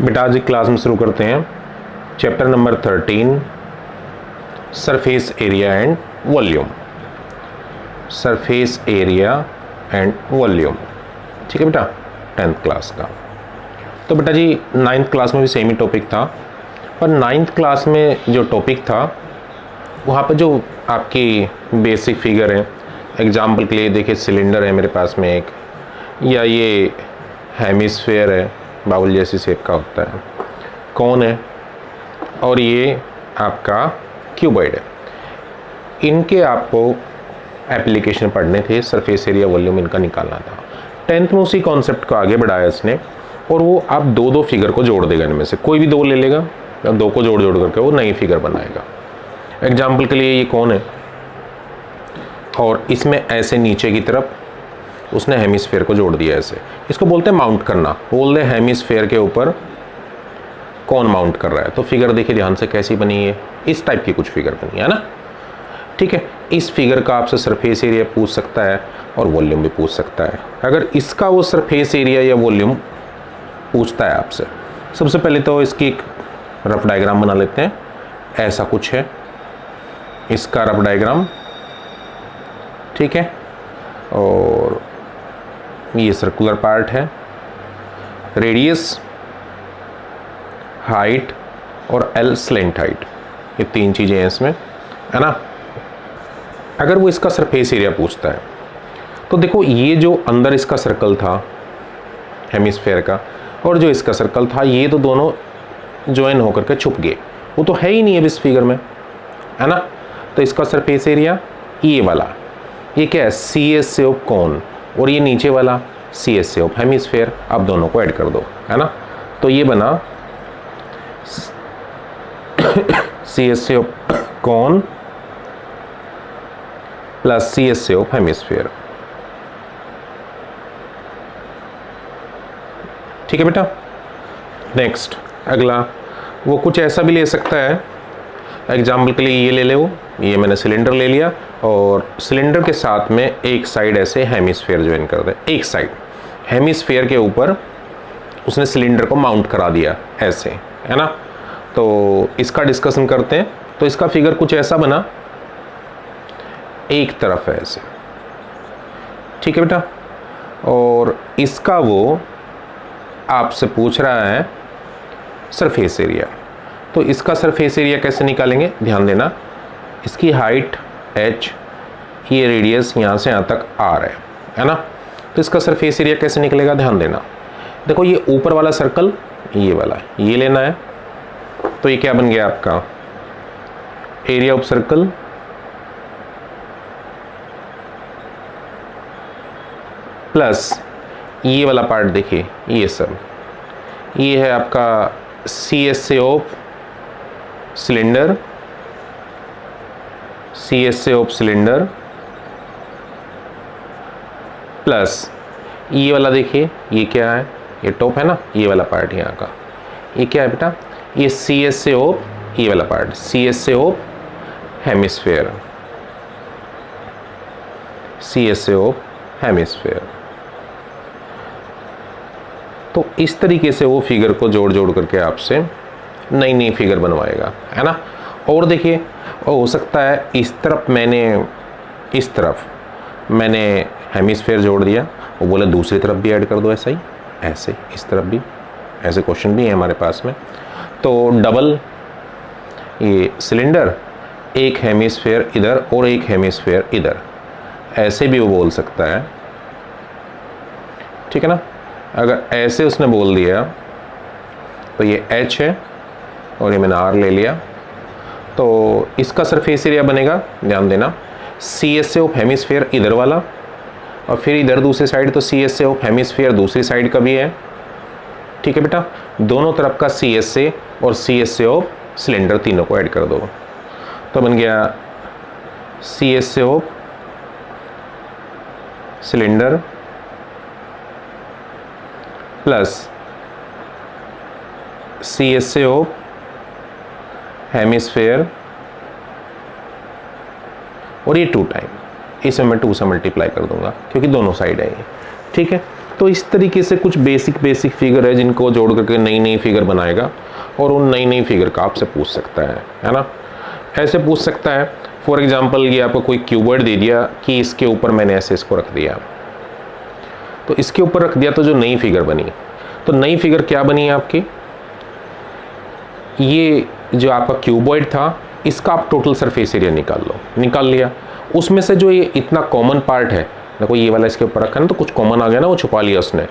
बेटा आज की क्लास में शुरू करते हैं chapter number 13 surface area and volume. Surface area and volume, ठीक है बेटा, 10th क्लास का। तो बेटा जी 9th क्लास में भी सेम ही टॉपिक था, पर 9th क्लास में जो टॉपिक था वहाँ पर जो आपकी बेसिक फिगर है, एग्जाम्पल के लिए देखिए सिलेंडर है मेरे पास में एक, या ये हेमिस्फेयर है, बाउल जैसी शेप का होता है, कौन है, और ये आपका क्यूबॉइड है। इनके आपको एप्लीकेशन पढ़ने थे, सरफेस एरिया वॉल्यूम इनका निकालना था। 10th में उसी कॉन्सेप्ट को आगे बढ़ाया इसने, और वो आप दो दो फिगर को जोड़ देगा, इनमें से कोई भी दो ले लेगा या दो को जोड़ जोड़ करके वो नई फिगर बनाएगा। एग्जाम्पल के लिए ये कौन है, और इसमें ऐसे नीचे की तरफ उसने हेमिस्फेयर को जोड़ दिया ऐसे, इसको बोलते हैं माउंट करना। बोल दे हेमिस्फेयर के ऊपर कौन माउंट कर रहा है, तो फिगर देखिए ध्यान से कैसी बनी है, इस टाइप की कुछ फिगर बनी है ना, ठीक है। इस फिगर का आपसे सरफेस एरिया पूछ सकता है और वॉल्यूम भी पूछ सकता है। अगर इसका वो सरफेस एरिया या वॉल्यूम पूछता है आपसे, सबसे पहले तो इसकी एक रफ डायग्राम बना लेते हैं। ऐसा कुछ है इसका रफ डायग्राम, ठीक है, और ये सर्कुलर पार्ट है, रेडियस, हाइट और एल स्लेंट हाइट, ये तीन चीज़ें हैं इसमें, है ना। अगर वो इसका सरफेस एरिया पूछता है तो देखो ये जो अंदर इसका सर्कल था हेमिस्फेयर का और जो इसका सर्कल था, ये तो दोनों ज्वाइन होकर के छुप गए, वो तो है ही नहीं अब इस फिगर में, है ना। तो इसका सरफेस एरिया ये वाला, ये क्या है, सी एस से ऑफ कौन, और ये नीचे वाला सी एस से ऑफ हेमिस्फेयर। अब दोनों को ऐड कर दो, है ना, तो ये बना सी एस से ऑफ कौन प्लस सी एस से ऑफ हेमिस्फेयर, ठीक है बेटा। नेक्स्ट अगला, वो कुछ ऐसा भी ले सकता है, एग्जाम्पल के लिए ये ले लो, ये मैंने सिलेंडर ले लिया और सिलेंडर के साथ में एक साइड ऐसे हेमिस्फेयर ज्वाइन कर दे, एक साइड हेमिस्फेयर के ऊपर उसने सिलेंडर को माउंट करा दिया ऐसे, है ना। तो इसका डिस्कशन करते हैं। तो इसका फिगर कुछ ऐसा बना, एक तरफ है ऐसे, ठीक है बेटा, और इसका वो आपसे पूछ रहा है सरफेस एरिया। तो इसका सरफेस एरिया कैसे निकालेंगे, ध्यान देना, इसकी हाइट h, ये रेडियस यहाँ से यहाँ तक r है ना। तो इसका सरफेस एरिया कैसे निकलेगा, ध्यान देना। देखो ये ऊपर वाला सर्कल, ये वाला, ये लेना है, तो ये क्या बन गया आपका एरिया ऑफ सर्कल प्लस ये वाला पार्ट, देखिए ये सब, ये है आपका सी एस से ऑफ सिलेंडर, सी एस से ऑफ सिलेंडर प्लस ये वाला, देखिए ये क्या है, ये टॉप है ना, ये वाला पार्ट यहाँ का, ये क्या है बेटा, ये सी एस से ऑफ, ये वाला पार्ट सी एस से ऑफ हेमिस्फेयर, सी एस से ऑफ हेमिस्फेयर। तो इस तरीके से वो फिगर को जोड़ जोड़ करके आपसे नई नई फिगर बनवाएगा, है ना। और देखिए हो सकता है इस तरफ मैंने हेमिस्फेयर जोड़ दिया, वो बोले दूसरी तरफ भी ऐड कर दो, ऐसा ही ऐसे इस तरफ भी, ऐसे क्वेश्चन भी है हमारे पास में। तो डबल ये सिलेंडर, एक हेमिस्फेयर इधर और एक हेमिस्फेयर इधर, ऐसे भी वो बोल सकता है, ठीक है ना। अगर ऐसे उसने बोल दिया तो ये h है और ये मैंने r ले लिया, तो इसका सरफेस एरिया बनेगा, ध्यान देना, सी एस से ऑफ हेमिस्फेयर इधर वाला, और फिर इधर दूसरी साइड, तो सी एस से ऑफ हेमिस्फेयर दूसरी साइड का भी है, ठीक है बेटा। दोनों तरफ का सी एस से और सी एस से ऑफ सिलेंडर, तीनों को ऐड कर दो, तो बन गया सी एस से of cylinder plus C S से ऑफ हेमिस्फेयर, और ये 2 टाइम, इसमें मैं 2 से मल्टीप्लाई कर दूंगा क्योंकि दोनों साइड है ये, ठीक है। तो इस तरीके से कुछ बेसिक फिगर है जिनको जोड़ करके नई नई फिगर बनाएगा और उन नई नई फिगर का आपसे पूछ सकता है ना। ऐसे पूछ सकता है, फॉर एग्जांपल ये आपको कोई क्यूबॉइड दे दिया कि इसके ऊपर मैंने ऐसे इसको रख दिया, तो इसके ऊपर रख दिया तो जो नई फिगर बनी, तो नई फिगर क्या बनी है आपकी, ये जो आपका क्यूबॉइड था इसका आप टोटल सरफेस एरिया निकाल लिया। उसमें से जो ये इतना कॉमन पार्ट है, देखो ये वाला इसके ऊपर रखा ना तो कुछ कॉमन आ गया ना, वो छुपा लिया उसने,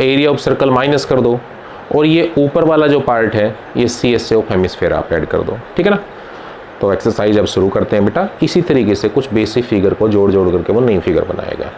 एरिया ऑफ सर्कल माइनस कर दो और ये ऊपर वाला जो पार्ट है ये CSA ऑफ हेमिस्फीयर आप ऐड कर दो, ठीक है ना। तो एक्सरसाइज अब शुरू करते हैं बेटा। इसी तरीके से कुछ बेसिक फिगर को जोड़ करके वो नई फिगर बनाएगा।